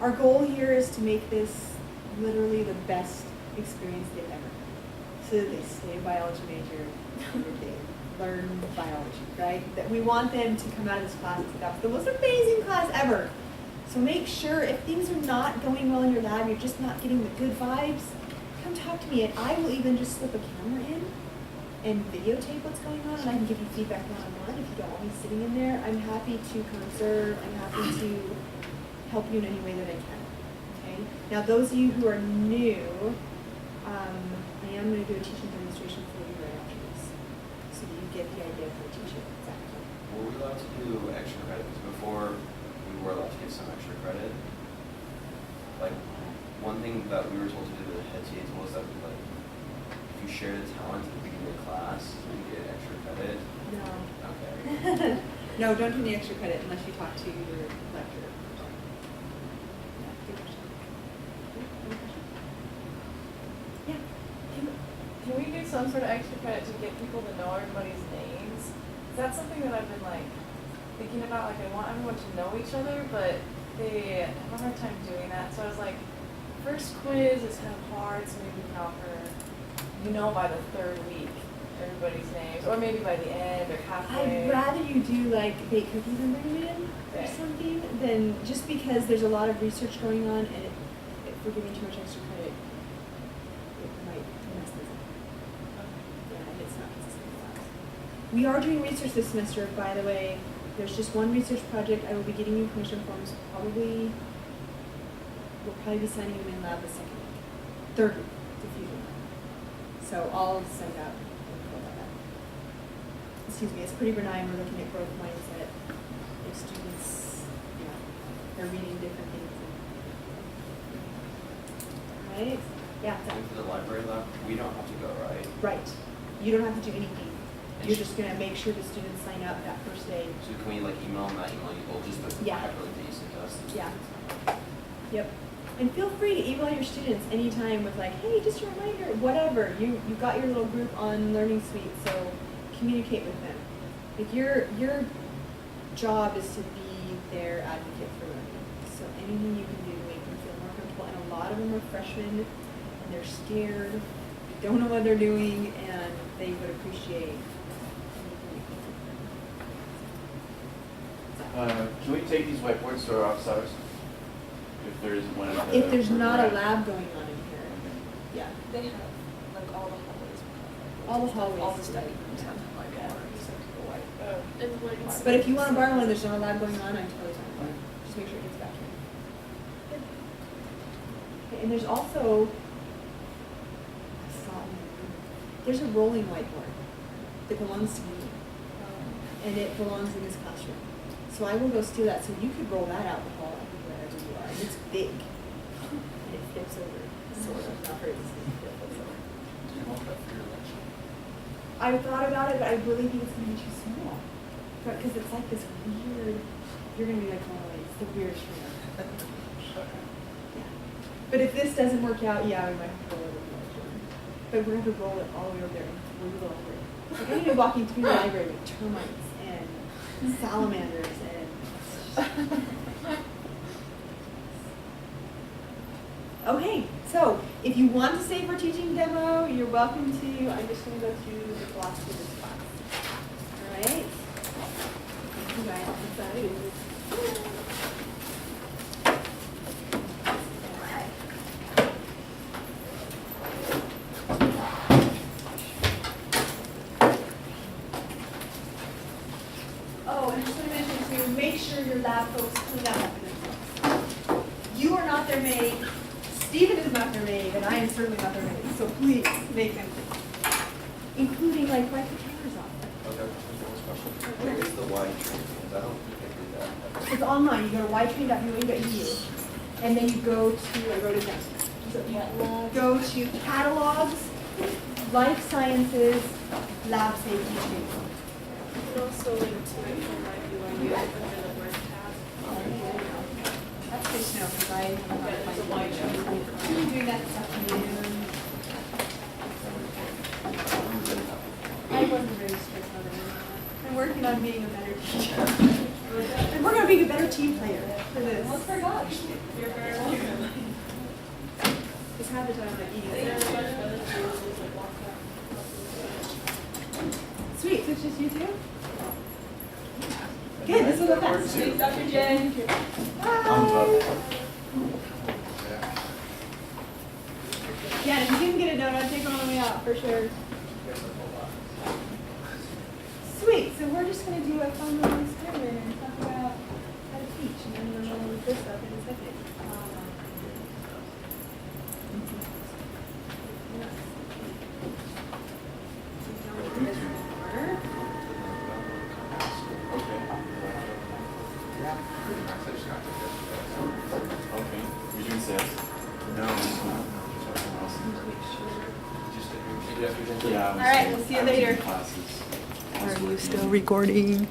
Our goal here is to make this literally the best experience they've ever had. So that they stay a biology major, and they learn biology, right? That we want them to come out of this class and say, that was the most amazing class ever. So make sure if things are not going well in your lab, you're just not getting the good vibes, come talk to me, and I will even just slip a camera in and videotape what's going on, and I can give you feedback one-on-one if you don't want me sitting in there. I'm happy to come observe. I'm happy to help you in any way that I can. Okay. Now, those of you who are new, I am going to do a teaching demonstration for you right after this, so that you get the idea of the teaching exactly. Were we allowed to do extra credit? Because before, we were allowed to get some extra credit. Like, one thing that we were told to do with the head TA told us that, like, if you share the talent at the beginning of class, you get extra credit. No. Okay. No, don't do any extra credit unless you talk to your lecturer. Yeah, good question. Yeah, any question? Can we do some sort of extra credit to get people to know everybody's names. That's something that I've been like thinking about. Like I want everyone to know each other, but they have a hard time doing that. So I was like, first quiz is kind of hard, so maybe we can offer, by the third week, everybody's names, or maybe by the end or halfway. I'd rather you do like bake cookies and bring them in or something than just because there's a lot of research going on, and if we're giving too much extra credit, it might mess this up. Yeah, and it's not consistent with us. We are doing research this semester, by the way. There's just one research project. I will be getting you permission forms we'll probably be signing them in lab the second week. Third week, diffusion lab. So I'll send out info about that. Excuse me, it's pretty benign. We're looking at growth mindset. If students, they're reading different things. Right? Yeah. And for the library lab, we don't have to go, right? Right. You don't have to do anything. You're just going to make sure the students sign up that first day. So can we like email them that email you will just the Yeah. hyperlink that you sent us? Yeah. Yep. And feel free to email your students anytime with like, hey, just a reminder, whatever. You've got your little group on Learning Suite, so communicate with them. Like your job is to be their advocate for learning. So anything you can do to make them feel more comfortable. And a lot of them are freshmen and they're scared, they don't know what they're doing, and they would appreciate. Can we take these whiteboards to our office hours? If there isn't one at the. If there's not a lab going on in here, yeah. They have like all the hallways. All the hallways. All the study rooms have like And like it's. But if you want to borrow one and there's not a lab going on, I'm totally fine with it. Just make sure it gets back to me. Okay, and there's also, there's a rolling whiteboard that belongs to me. And it belongs in this classroom. So I will go steal that, so you could roll that out the hall wherever you are. And it's big. And it flips over, sort of, not very easily, but it flips over. Do you want that for your lecture? I thought about it, but I really think it's going to be too small. Because it's like this weird, you're going to be like, oh, it's the weirdest thing ever. Yeah. But if this doesn't work out, yeah, we might have to roll it over the lecture. But we're going to roll it all the way over there and through over it. Like, I'm going to be walking through the library with termites and salamanders and... Okay, so if you want to stay for teaching demo, you're welcome to. I'm just going to go through the philosophy of this class. All right? You guys inside. Oh, and I just want to mention too, make sure your lab folks clean up after themselves. You are not their maid. Stephen is not their maid, and I am certainly not their maid. So please make them clean. Including like wipe the cameras off. Okay. Where is the Y train? Because I don't think I did that. It's online. You go to ytrain.ua.edu, and then you go to, I wrote it down. So go to catalogs, life sciences, lab safety training. You can also link to it from my BYU under the work tab. That's good to know because I am doing that this afternoon. I wasn't very strict on it. I'm working on being a better teacher. And we're going to be a better team player for this. Oh, for gosh. You're very welcome. Just have the time to eat. Sweet, so it's just you two? Good, this will go fast. Thanks, Dr. Jen. Bye. Yeah, if you didn't get it done, I'd take one on the way out, for sure. Sweet, so we're just going to do a fun little experiment and talk about how to teach, and then we'll know this stuff in a second. Okay, we're doing sales. No. Yeah. All right, we'll see you later. Classes. Are you still recording?